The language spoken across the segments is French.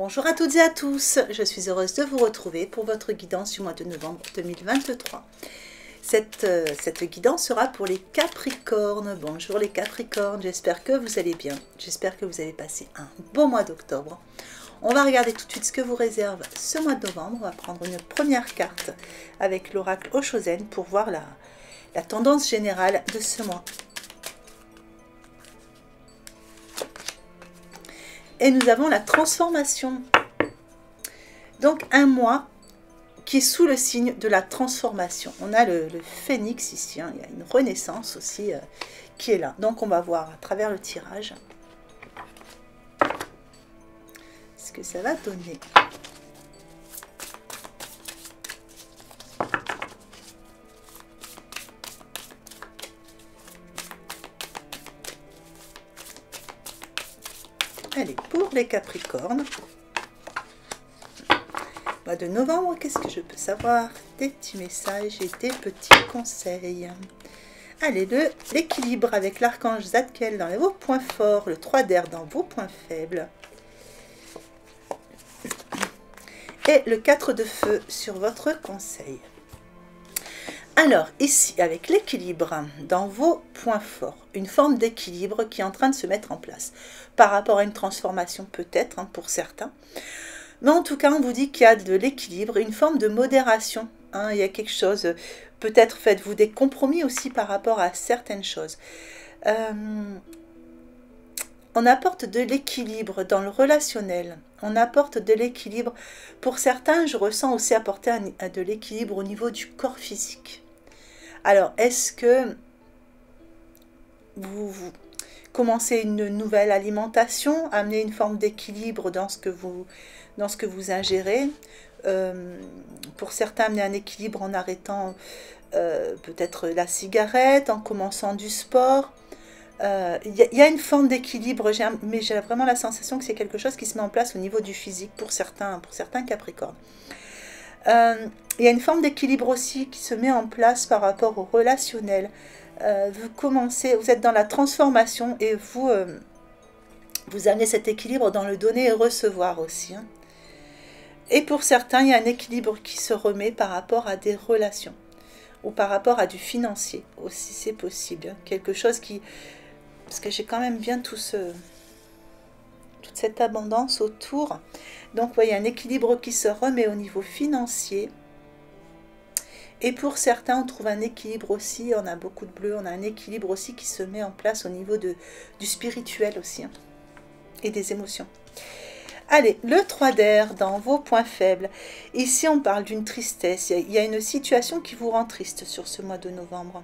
Bonjour à toutes et à tous, je suis heureuse de vous retrouver pour votre guidance du mois de novembre 2023. Cette guidance sera pour les Capricornes. Bonjour les Capricornes, j'espère que vous allez bien, j'espère que vous avez passé un beau mois d'octobre. On va regarder tout de suite ce que vous réserve ce mois de novembre. On va prendre une première carte avec l'oracle Oshozen pour voir la tendance générale de ce mois. Et nous avons la transformation. Donc un mois qui est sous le signe de la transformation. On a le phénix ici, hein. Il y a une renaissance aussi qui est là. Donc on va voir à travers le tirage ce que ça va donner. Allez, pour les Capricornes, mois de novembre, qu'est-ce que je peux savoir? Des petits messages et des petits conseils. Allez, l'équilibre avec l'archange Zadkiel dans vos points forts, le 3 d'air dans vos points faibles. Et le 4 de feu sur votre conseil. Alors, ici, avec l'équilibre dans vos points forts, une forme d'équilibre qui est en train de se mettre en place par rapport à une transformation peut-être, hein, pour certains. Mais en tout cas, on vous dit qu'il y a de l'équilibre, une forme de modération. Hein, il y a quelque chose, peut-être faites-vous des compromis aussi par rapport à certaines choses. On apporte de l'équilibre dans le relationnel. On apporte de l'équilibre. Pour certains, je ressens aussi apporter de l'équilibre au niveau du corps physique. Alors, est-ce que vous commencez une nouvelle alimentation, amener une forme d'équilibre dans ce que vous ingérez, pour certains, amener un équilibre en arrêtant peut-être la cigarette, en commençant du sport. Il y a une forme d'équilibre, mais j'ai vraiment la sensation que c'est quelque chose qui se met en place au niveau du physique pour certains Capricornes. Il y a une forme d'équilibre aussi qui se met en place par rapport au relationnel. Vous êtes dans la transformation et vous amenez cet équilibre dans le donner et recevoir aussi. Hein. Et pour certains, il y a un équilibre qui se remet par rapport à des relations ou par rapport à du financier aussi, c'est possible. Hein. Quelque chose qui... Parce que j'ai quand même bien toute cette abondance autour. Donc, vous voyez, un équilibre qui se remet au niveau financier. Et pour certains, on trouve un équilibre aussi. On a beaucoup de bleu. On a un équilibre aussi qui se met en place au niveau du spirituel aussi. Hein, et des émotions. Allez, le 3 d'air dans vos points faibles. Ici, on parle d'une tristesse. Il y a une situation qui vous rend triste sur ce mois de novembre.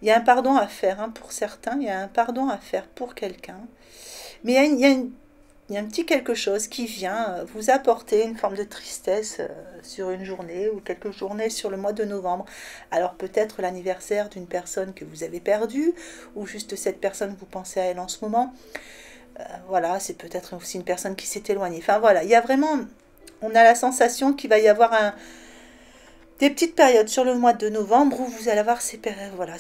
Il y a un pardon à faire, hein, pour certains, il y a un pardon à faire pour quelqu'un. Mais il y a un petit quelque chose qui vient vous apporter une forme de tristesse sur une journée ou quelques journées sur le mois de novembre. Alors peut-être l'anniversaire d'une personne que vous avez perdue ou juste cette personne, vous pensez à elle en ce moment. Voilà, c'est peut-être aussi une personne qui s'est éloignée. Enfin voilà, il y a vraiment, on a la sensation qu'il va y avoir des petites périodes sur le mois de novembre où vous allez avoir ces périodes, voilà,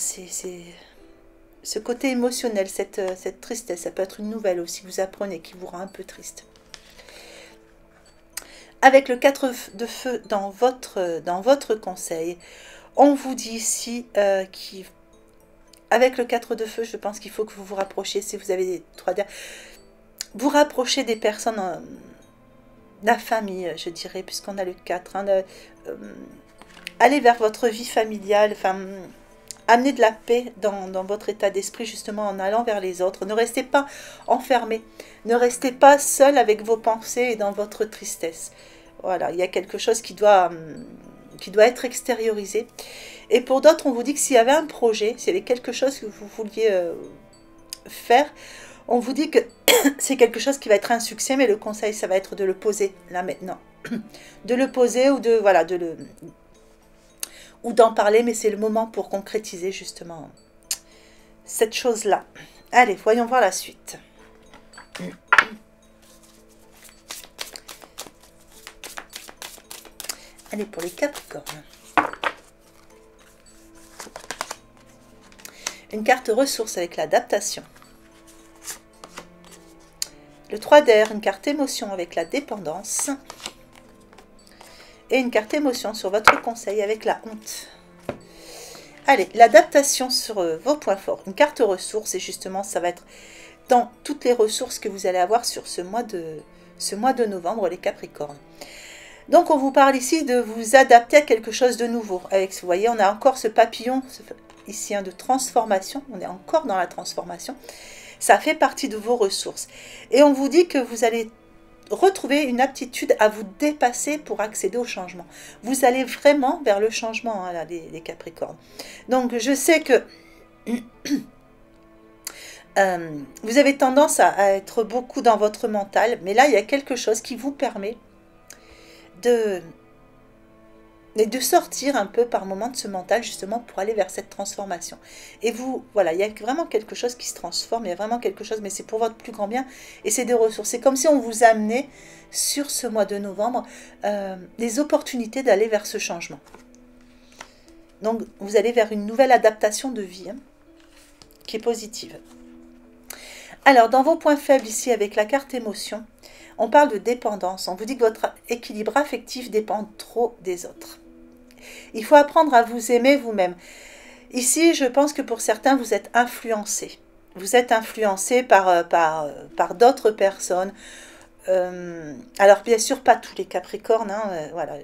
ce côté émotionnel, cette tristesse. Ça peut être une nouvelle aussi que vous apprenez qui vous rend un peu triste. Avec le 4 de feu dans votre conseil, on vous dit ici avec le 4 de feu, je pense qu'il faut que vous vous rapprochiez, si vous avez des 3 d'air, vous rapprochez des personnes, de la famille, je dirais, puisqu'on a le 4, hein, allez vers votre vie familiale, enfin, amenez de la paix dans votre état d'esprit, justement, en allant vers les autres. Ne restez pas enfermés, ne restez pas seul avec vos pensées et dans votre tristesse. Voilà, il y a quelque chose qui doit être extériorisé. Et pour d'autres, on vous dit que s'il y avait un projet, s'il y avait quelque chose que vous vouliez faire, on vous dit que c'est quelque chose qui va être un succès, mais le conseil, ça va être de le poser, là, maintenant. De le poser ou ou d'en parler, mais c'est le moment pour concrétiser justement cette chose-là. Allez, voyons voir la suite. Allez, pour les Capricornes. Une carte ressource avec l'adaptation. Le 3 d'air, une carte émotion avec la dépendance. Et une carte émotion sur votre conseil avec la honte. Allez, l'adaptation sur vos points forts. Une carte ressources, et justement, ça va être dans toutes les ressources que vous allez avoir sur ce mois de novembre, les Capricornes. Donc, on vous parle ici de vous adapter à quelque chose de nouveau. Avec, vous voyez, on a encore ce papillon ici de transformation. On est encore dans la transformation. Ça fait partie de vos ressources. Et on vous dit que vous allez retrouver une aptitude à vous dépasser pour accéder au changement. Vous allez vraiment vers le changement, hein, là, les Capricornes. Donc, je sais que vous avez tendance à être beaucoup dans votre mental, mais là, il y a quelque chose qui vous permet de sortir un peu par moment de ce mental, justement, pour aller vers cette transformation. Et vous, voilà, il y a vraiment quelque chose qui se transforme, il y a vraiment quelque chose, mais c'est pour votre plus grand bien, et c'est des ressources. C'est comme si on vous amenait, sur ce mois de novembre, des opportunités d'aller vers ce changement. Donc, vous allez vers une nouvelle adaptation de vie, hein, qui est positive. Alors, dans vos points faibles, ici, avec la carte émotion, on parle de dépendance. On vous dit que votre équilibre affectif dépend trop des autres. Il faut apprendre à vous aimer vous-même. Ici, je pense que pour certains, vous êtes influencés. Vous êtes influencés par d'autres personnes. Alors, bien sûr, pas tous les Capricornes, hein, voilà.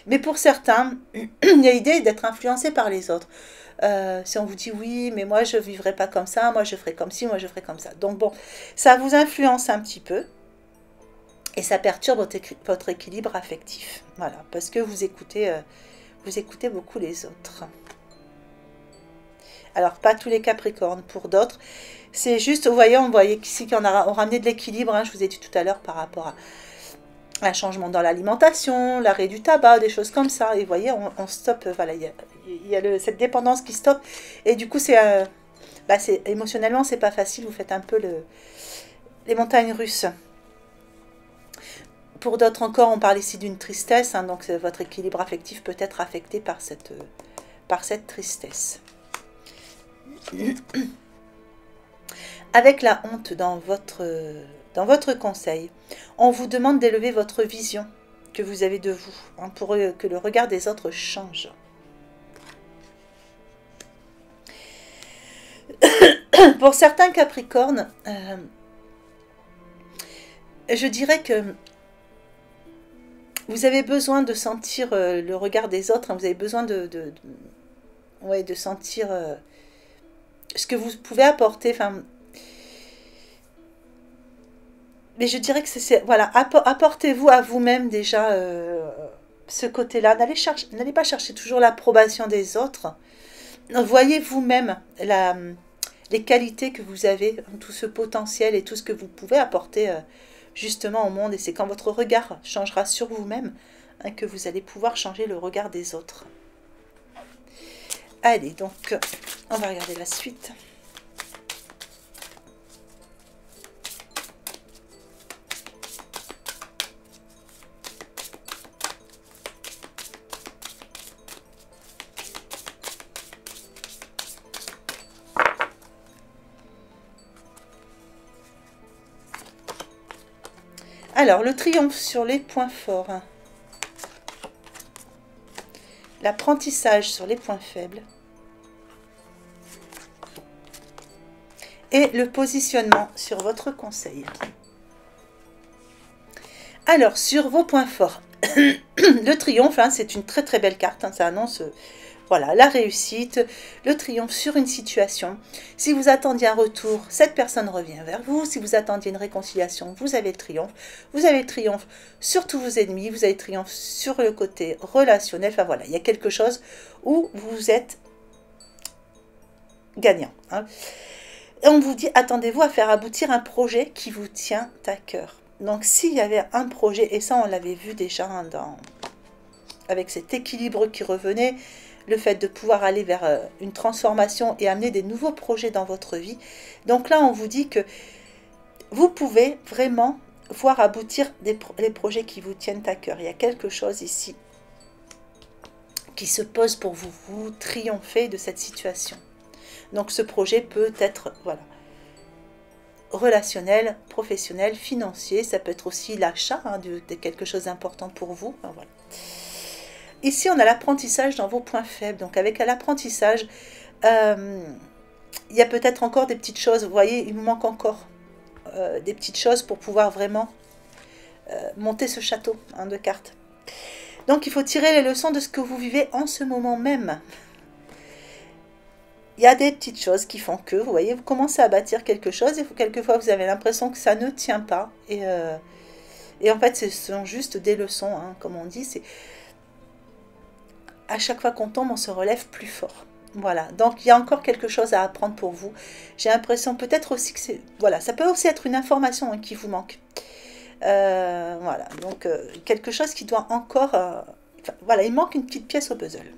Mais pour certains, il y a l'idée d'être influencé par les autres. Si on vous dit oui, mais moi, je ne vivrai pas comme ça, moi, je ferai comme ci, moi, je ferai comme ça. Donc, bon, ça vous influence un petit peu. Et ça perturbe votre équilibre affectif. Voilà, parce que vous écoutez beaucoup les autres. Alors, pas tous les Capricornes, pour d'autres. C'est juste, vous voyez, on voyait ici qu'on a ramené de l'équilibre, hein, je vous ai dit tout à l'heure, par rapport à un changement dans l'alimentation, l'arrêt du tabac, des choses comme ça. Et vous voyez, on stoppe, voilà, il y a cette dépendance qui stoppe. Et du coup, émotionnellement, c'est pas facile, vous faites un peu les montagnes russes. Pour d'autres encore, on parle ici d'une tristesse, hein, donc votre équilibre affectif peut être affecté par cette tristesse. Avec la honte dans votre conseil, on vous demande d'élever votre vision que vous avez de vous, hein, pour que le regard des autres change. Pour certains Capricornes, je dirais que vous avez besoin de sentir le regard des autres, hein, vous avez besoin de sentir ce que vous pouvez apporter. Enfin, mais je dirais que c'est voilà, apportez-vous à vous-même déjà ce côté-là. N'allez pas chercher toujours l'approbation des autres. Voyez vous-même les qualités que vous avez, tout ce potentiel et tout ce que vous pouvez apporter justement au monde. Et c'est quand votre regard changera sur vous-même, hein, que vous allez pouvoir changer le regard des autres. Allez, donc, on va regarder la suite. Alors, le triomphe sur les points forts. L'apprentissage sur les points faibles. Et le positionnement sur votre conseil. Alors, sur vos points forts. Le triomphe, hein, c'est une très très belle carte. Hein, ça annonce... voilà, la réussite, le triomphe sur une situation. Si vous attendiez un retour, cette personne revient vers vous. Si vous attendiez une réconciliation, vous avez le triomphe. Vous avez le triomphe sur tous vos ennemis. Vous avez le triomphe sur le côté relationnel. Enfin voilà, il y a quelque chose où vous êtes gagnant. Hein. Et on vous dit, attendez-vous à faire aboutir un projet qui vous tient à cœur. Donc s'il y avait un projet, et ça on l'avait vu déjà hein, avec cet équilibre qui revenait, le fait de pouvoir aller vers une transformation et amener des nouveaux projets dans votre vie. Donc là, on vous dit que vous pouvez vraiment voir aboutir les projets qui vous tiennent à cœur. Il y a quelque chose ici qui se pose pour vous. Vous triomphez de cette situation. Donc ce projet peut être, voilà, relationnel, professionnel, financier. Ça peut être aussi l'achat hein, de quelque chose d'important pour vous. Enfin, voilà. Ici, on a l'apprentissage dans vos points faibles. Donc, avec l'apprentissage, il y a peut-être encore des petites choses. Vous voyez, il me manque encore des petites choses pour pouvoir vraiment monter ce château hein, de cartes. Donc, il faut tirer les leçons de ce que vous vivez en ce moment même. Il y a des petites choses qui font que, vous voyez, vous commencez à bâtir quelque chose et quelquefois vous avez l'impression que ça ne tient pas. Et en fait, ce sont juste des leçons, hein, comme on dit. C'est à chaque fois qu'on tombe, on se relève plus fort. Voilà, donc il y a encore quelque chose à apprendre pour vous. J'ai l'impression peut-être aussi que c'est... Voilà, ça peut aussi être une information hein, qui vous manque. Voilà, donc quelque chose qui doit encore... Enfin, voilà, il manque une petite pièce au puzzle.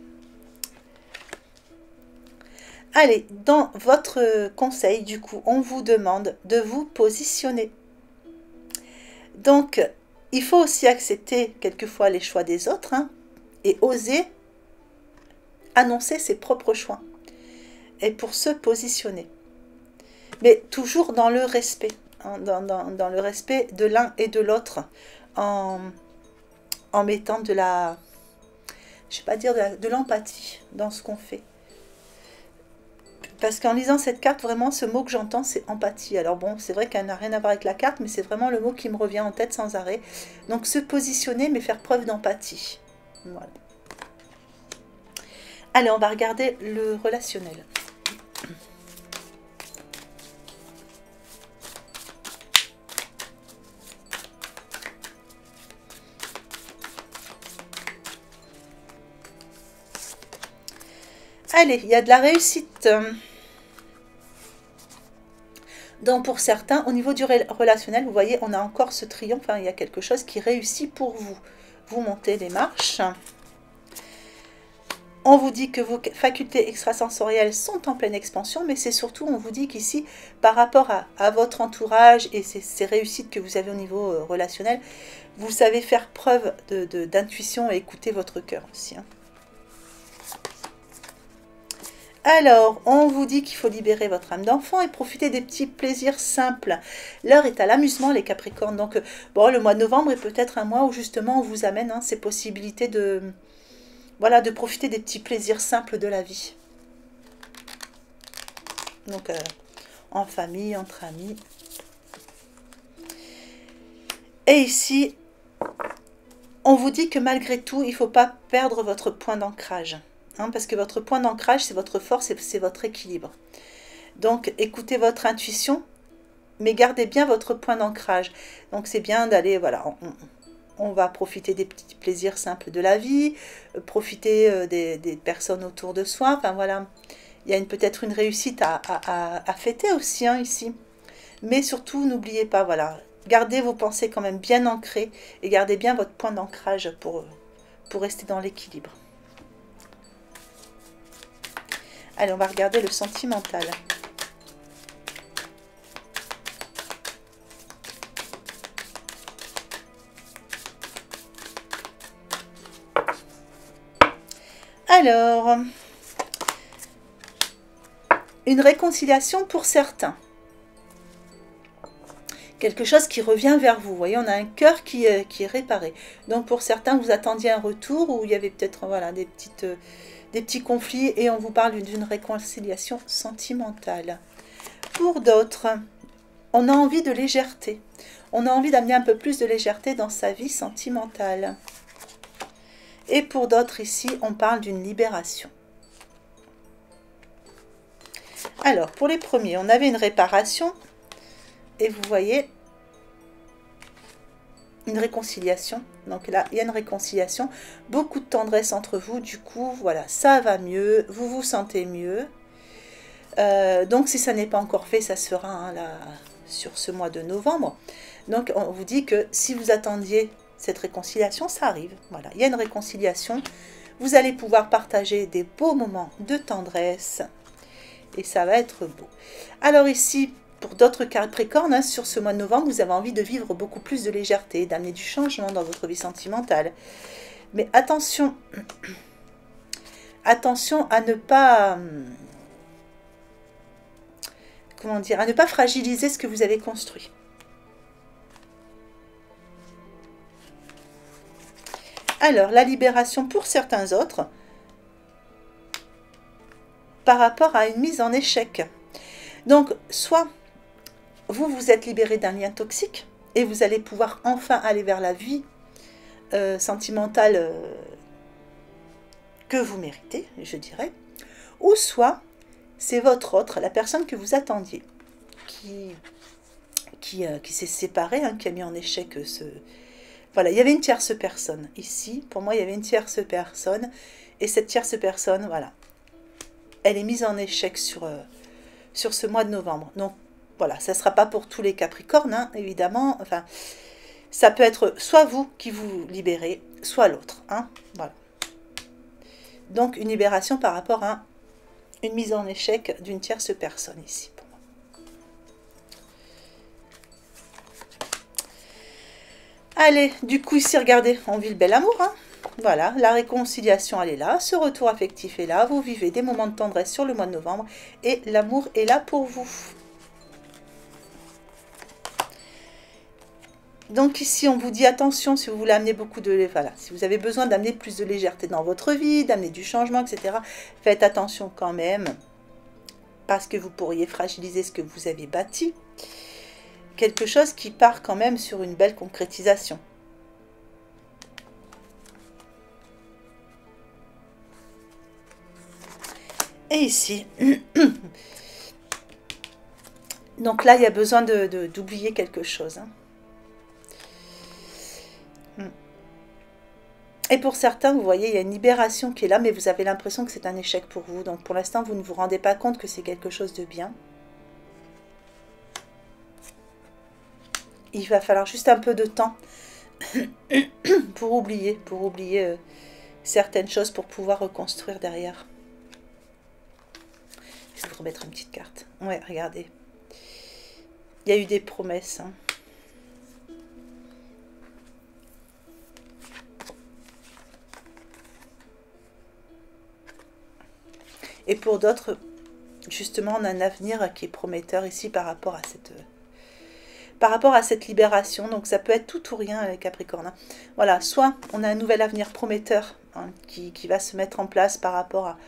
Allez, dans votre conseil, du coup, on vous demande de vous positionner. Donc, il faut aussi accepter quelquefois les choix des autres hein, et oser annoncer ses propres choix. Et pour se positionner. Mais toujours dans le respect, hein, dans le respect de l'un et de l'autre, en mettant de la... Je ne vais pas dire de l'empathie dans ce qu'on fait. Parce qu'en lisant cette carte, vraiment, ce mot que j'entends, c'est empathie. Alors bon, c'est vrai qu'elle n'a rien à voir avec la carte, mais c'est vraiment le mot qui me revient en tête sans arrêt. Donc, se positionner, mais faire preuve d'empathie. Voilà. Allez, on va regarder le relationnel. Allez, il y a de la réussite. Donc pour certains, au niveau du relationnel, vous voyez, on a encore ce triomphe. Hein, il y a quelque chose qui réussit pour vous. Vous montez les marches. On vous dit que vos facultés extrasensorielles sont en pleine expansion, mais c'est surtout, on vous dit qu'ici, par rapport à votre entourage et ces réussites que vous avez au niveau relationnel, vous savez faire preuve d'intuition et écouter votre cœur aussi. Hein. Alors, on vous dit qu'il faut libérer votre âme d'enfant et profiter des petits plaisirs simples. L'heure est à l'amusement, les Capricornes. Donc, bon, le mois de novembre est peut-être un mois où justement on vous amène hein, ces possibilités de... Voilà, de profiter des petits plaisirs simples de la vie. Donc, en famille, entre amis. Et ici, on vous dit que malgré tout, il ne faut pas perdre votre point d'ancrage. Hein, parce que votre point d'ancrage, c'est votre force et c'est votre équilibre. Donc, écoutez votre intuition, mais gardez bien votre point d'ancrage. Donc, c'est bien d'aller, voilà... On va profiter des petits plaisirs simples de la vie, profiter des personnes autour de soi. Enfin voilà, il y a peut-être une réussite à fêter aussi hein, ici. Mais surtout, n'oubliez pas, voilà, gardez vos pensées quand même bien ancrées et gardez bien votre point d'ancrage pour rester dans l'équilibre. Allez, on va regarder le sentimental. Alors, une réconciliation pour certains. Quelque chose qui revient vers vous. Vous voyez, on a un cœur qui est réparé. Donc, pour certains, vous attendiez un retour où il y avait peut-être voilà, des petits conflits et on vous parle d'une réconciliation sentimentale. Pour d'autres, on a envie de légèreté. On a envie d'amener un peu plus de légèreté dans sa vie sentimentale. Et pour d'autres ici, on parle d'une libération. Alors, pour les premiers, on avait une réparation. Et vous voyez, une réconciliation. Donc là, il y a une réconciliation. Beaucoup de tendresse entre vous. Du coup, voilà, ça va mieux. Vous vous sentez mieux. Donc, si ça n'est pas encore fait, ça sera hein, là, sur ce mois de novembre. Donc, on vous dit que si vous attendiez... cette réconciliation, ça arrive. Voilà, il y a une réconciliation. Vous allez pouvoir partager des beaux moments de tendresse. Et ça va être beau. Alors ici, pour d'autres Capricornes, hein, sur ce mois de novembre, vous avez envie de vivre beaucoup plus de légèreté, d'amener du changement dans votre vie sentimentale. Mais attention, attention à ne pas... comment dire, à ne pas fragiliser ce que vous avez construit. Alors, la libération pour certains autres, par rapport à une mise en échec. Donc, soit vous vous êtes libéré d'un lien toxique, et vous allez pouvoir enfin aller vers la vie sentimentale que vous méritez, je dirais. Ou soit, c'est votre autre, la personne que vous attendiez, qui s'est séparée, hein, qui a mis en échec ce... Voilà, il y avait une tierce personne. Ici, pour moi, il y avait une tierce personne. Et cette tierce personne, voilà, elle est mise en échec sur ce mois de novembre. Donc, voilà, ça ne sera pas pour tous les Capricornes, hein, évidemment. Enfin, ça peut être soit vous qui vous libérez, soit l'autre. Hein, voilà. Donc, une libération par rapport à une mise en échec d'une tierce personne ici, pour moi. Allez, du coup, ici, regardez, on vit le bel amour. Hein. Voilà, la réconciliation, elle est là. Ce retour affectif est là. Vous vivez des moments de tendresse sur le mois de novembre. Et l'amour est là pour vous. Donc ici, on vous dit attention si vous voulez amener beaucoup de... Voilà, si vous avez besoin d'amener plus de légèreté dans votre vie, d'amener du changement, etc. Faites attention quand même, parce que vous pourriez fragiliser ce que vous avez bâti. Quelque chose qui part quand même sur une belle concrétisation. Et ici, donc là, il y a besoin d'oublier quelque chose. Hein. Et pour certains, vous voyez, il y a une libération qui est là, mais vous avez l'impression que c'est un échec pour vous. Donc pour l'instant, vous ne vous rendez pas compte que c'est quelque chose de bien. Il va falloir juste un peu de temps pour oublier certaines choses pour pouvoir reconstruire derrière. Je vais vous remettre une petite carte. Ouais, regardez. Il y a eu des promesses. Hein. Et pour d'autres, justement, on a un avenir qui est prometteur ici par rapport à cette libération. Donc ça peut être tout ou rien les Capricornes. Hein. Voilà, soit on a un nouvel avenir prometteur hein, qui va se mettre en place par rapport à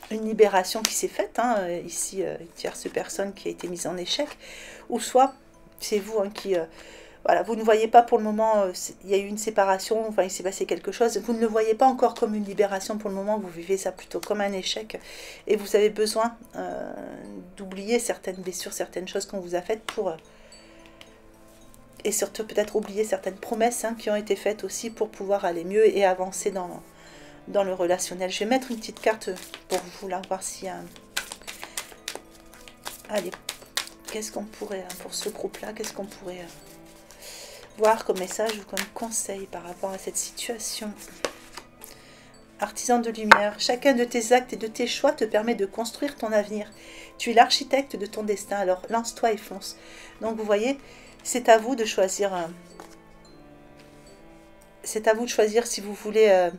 une libération qui s'est faite. Hein, ici, une tierce personne qui a été mise en échec. Ou soit c'est vous hein, qui... voilà, vous ne voyez pas pour le moment, il y a eu une séparation, enfin il s'est passé quelque chose, vous ne le voyez pas encore comme une libération pour le moment, vous vivez ça plutôt comme un échec, et vous avez besoin d'oublier certaines blessures, certaines choses qu'on vous a faites pour... et surtout peut-être oublier certaines promesses hein, qui ont été faites aussi pour pouvoir aller mieux et avancer dans le relationnel. Je vais mettre une petite carte pour vous là, voir s'il y a... Allez, qu'est-ce qu'on pourrait, pour ce groupe-là, qu'est-ce qu'on pourrait... voir comme message ou comme conseil par rapport à cette situation. Artisan de lumière, chacun de tes actes et de tes choix te permet de construire ton avenir. Tu es l'architecte de ton destin, alors lance-toi et fonce. Donc vous voyez, c'est à vous de choisir. C'est à vous de choisir si vous voulez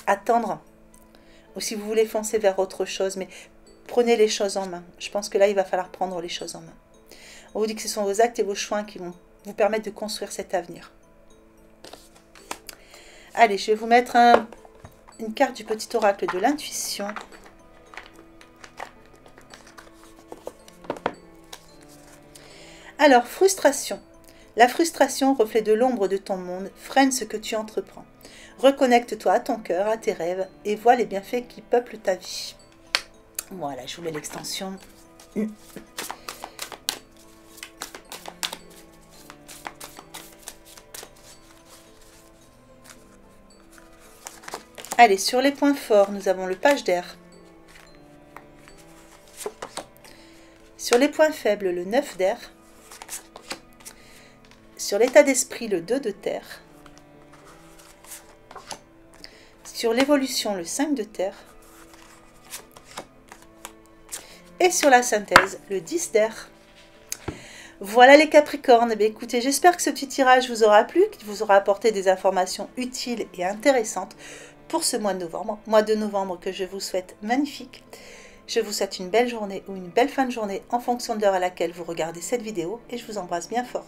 attendre ou si vous voulez foncer vers autre chose. Mais prenez les choses en main. Je pense que là, il va falloir prendre les choses en main. On vous dit que ce sont vos actes et vos choix qui vont vous permettre de construire cet avenir. Allez, je vais vous mettre une carte du petit oracle de l'intuition. Alors, frustration. La frustration, reflet de l'ombre de ton monde, freine ce que tu entreprends. Reconnecte-toi à ton cœur, à tes rêves, et vois les bienfaits qui peuplent ta vie. Voilà, je vous mets l'extension. Allez, sur les points forts, nous avons le page d'air. Sur les points faibles, le 9 d'air. Sur l'état d'esprit, le 2 de terre. Sur l'évolution, le 5 de terre. Et sur la synthèse, le 10 d'air. Voilà les Capricornes. Eh écoutez, j'espère que ce petit tirage vous aura plu, qu'il vous aura apporté des informations utiles et intéressantes pour ce mois de novembre. Mois de novembre que je vous souhaite magnifique. Je vous souhaite une belle journée ou une belle fin de journée en fonction de l'heure à laquelle vous regardez cette vidéo et je vous embrasse bien fort.